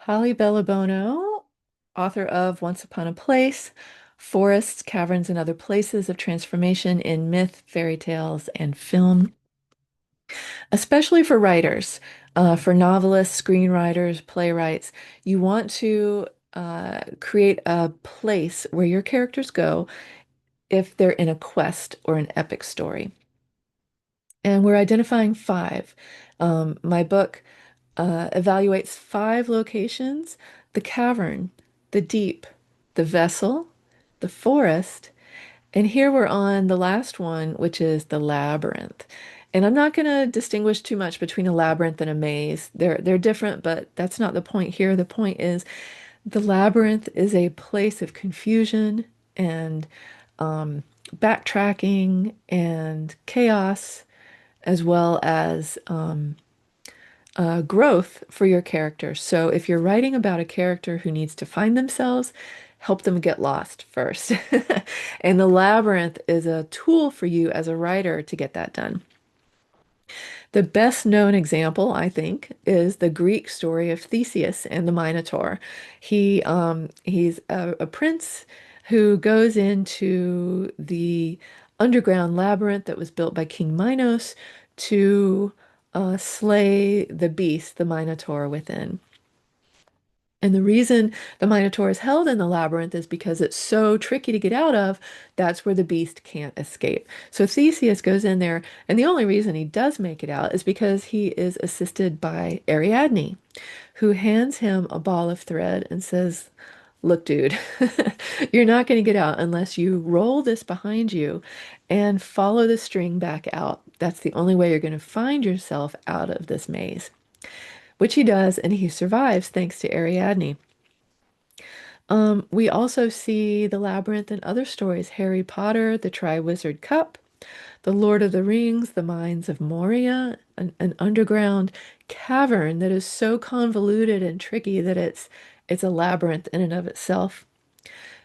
Holly Bellabono, author of Once Upon a Place, Forests, Caverns, and Other Places of Transformation in Myth, Fairy Tales, and Film, especially for writers, for novelists, screenwriters, playwrights. You want to create a place where your characters go if they're in a quest or an epic story. And we're identifying five. My book evaluates five locations: the cavern, the deep, the vessel, the forest, and here we're on the last one, which is the labyrinth. And I'm not going to distinguish too much between a labyrinth and a maze. They're different, but that's not the point here. The point is the labyrinth is a place of confusion and um, backtracking and chaos, as well as growth for your character. So if you're writing about a character who needs to find themselves, help them get lost first. And the labyrinth is a tool for you as a writer to get that done. The best known example, I think, is the Greek story of Theseus and the Minotaur. He's a prince who goes into the underground labyrinth that was built by King Minos to slay the beast, the Minotaur, within. And the reason the Minotaur is held in the labyrinth is because it's so tricky to get out of. That's where the beast can't escape. So Theseus goes in there, and the only reason he does make it out is because he is assisted by Ariadne, who hands him a ball of thread and says, "Look, dude, you're not going to get out unless you roll this behind you and follow the string back out. That's the only way you're going to find yourself out of this maze." Which he does, and he survives thanks to Ariadne. We also see the labyrinth in other stories: Harry Potter, the Triwizard Cup, The Lord of the Rings, the Mines of Moria, an underground cavern that is so convoluted and tricky that it's a labyrinth in and of itself.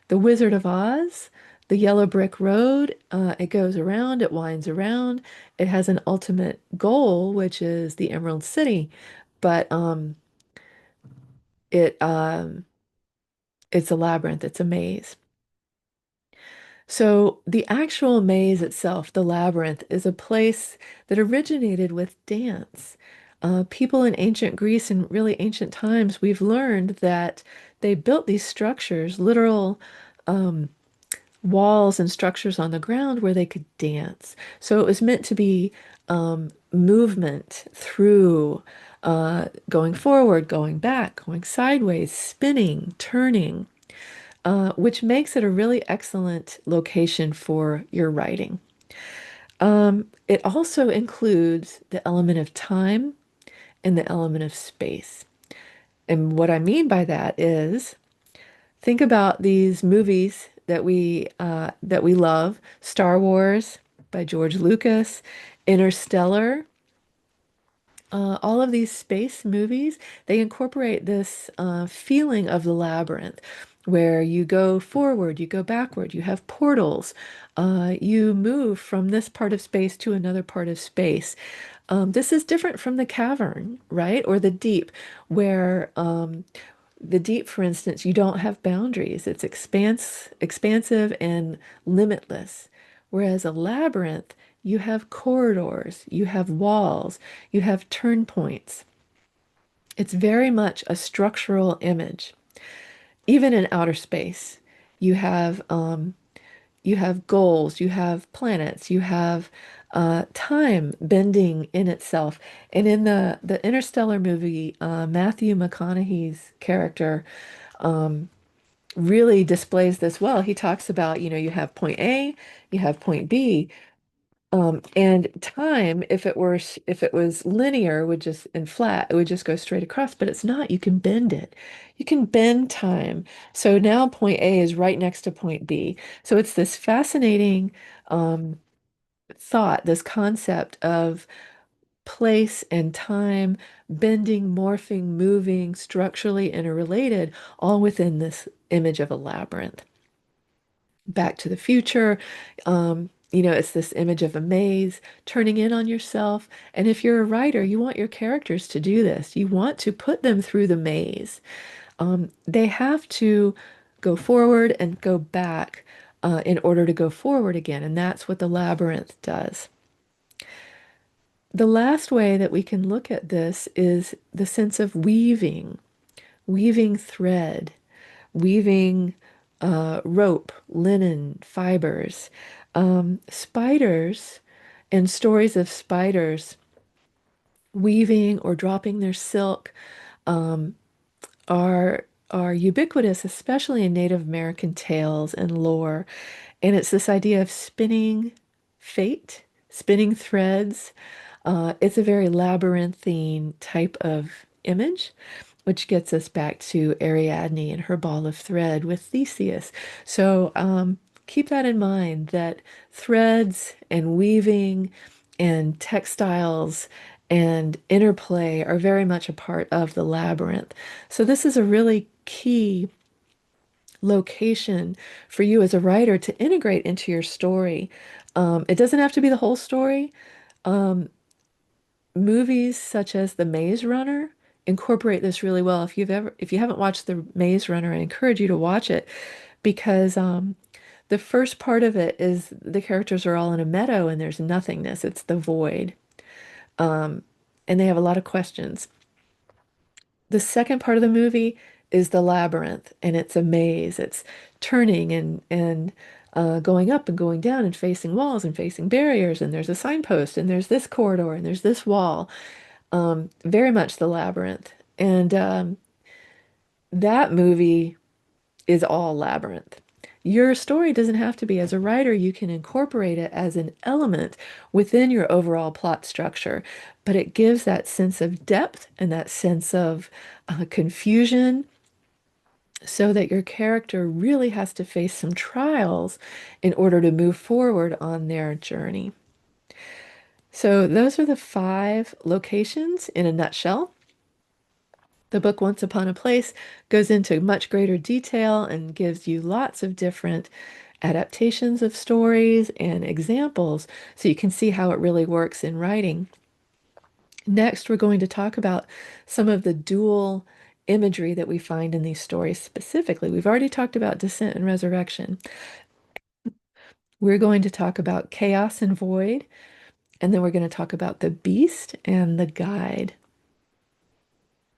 The Wizard of Oz, the yellow brick road, it goes around, it winds around. It has an ultimate goal, which is the Emerald City, but it it's a labyrinth, it's a maze. So the actual maze itself, the labyrinth, is a place that originated with dance. People in ancient Greece and really ancient times, we've learned that they built these structures, literal um, walls and structures on the ground where they could dance. So it was meant to be movement through going forward, going back, going sideways, spinning, turning, which makes it a really excellent location for your writing. It also includes the element of time and the element of space. And what I mean by that is, think about these movies that we love: Star Wars by George Lucas, Interstellar. All of these space movies, they incorporate this feeling of the labyrinth, where you go forward, you go backward, you have portals, you move from this part of space to another part of space. This is different from the cavern, right? Or the deep, where the deep, for instance, you don't have boundaries. It's expansive and limitless. Whereas a labyrinth, you have corridors, you have walls, you have turn points. It's very much a structural image. Even in outer space, you have you have goals, you have planets, you have time bending in itself. And in the Interstellar movie, Matthew McConaughey's character really displays this well. He talks about, you have point A, you have point B, and time, if it was linear, would just and flat, it would just go straight across. But it's not. You can bend it. You can bend time. So now point A is right next to point B. So it's this fascinating thought, this concept of place and time bending, morphing, moving, structurally interrelated, all within this image of a labyrinth. Back to the Future. It's this image of a maze, turning in on yourself. And if you're a writer, you want your characters to do this. You want to put them through the maze. They have to go forward and go back in order to go forward again. And that's what the labyrinth does. The last way that we can look at this is the sense of weaving, weaving thread, weaving rope, linen, fibers. Spiders and stories of spiders weaving or dropping their silk um, are ubiquitous, especially in Native American tales and lore. And it's this idea of spinning fate, spinning threads. It's a very labyrinthine type of image, which gets us back to Ariadne and her ball of thread with Theseus. So keep that in mind that threads and weaving and textiles and interplay are very much a part of the labyrinth. So this is a really key location for you as a writer to integrate into your story. It doesn't have to be the whole story. Movies such as The Maze Runner incorporate this really well. If you haven't watched The Maze Runner, I encourage you to watch it because the first part of it is the characters are all in a meadow and there's nothingness. It's the void. Um, and they have a lot of questions. The second part of the movie is the labyrinth, and it's a maze. It's turning and going up and going down and facing walls and facing barriers. And there's a signpost, and there's this corridor, and there's this wall. Very much the labyrinth. And that movie is all labyrinth. Your story doesn't have to be. As a writer, you can incorporate it as an element within your overall plot structure, but it gives that sense of depth and that sense of confusion so that your character really has to face some trials in order to move forward on their journey. So, those are the 5 locations in a nutshell. The book Once Upon a Place goes into much greater detail and gives you lots of different adaptations of stories and examples so you can see how it really works in writing. Next, we're going to talk about some of the dual imagery that we find in these stories specifically. We've already talked about descent and resurrection. We're going to talk about chaos and void, and then we're going to talk about the beast and the guide.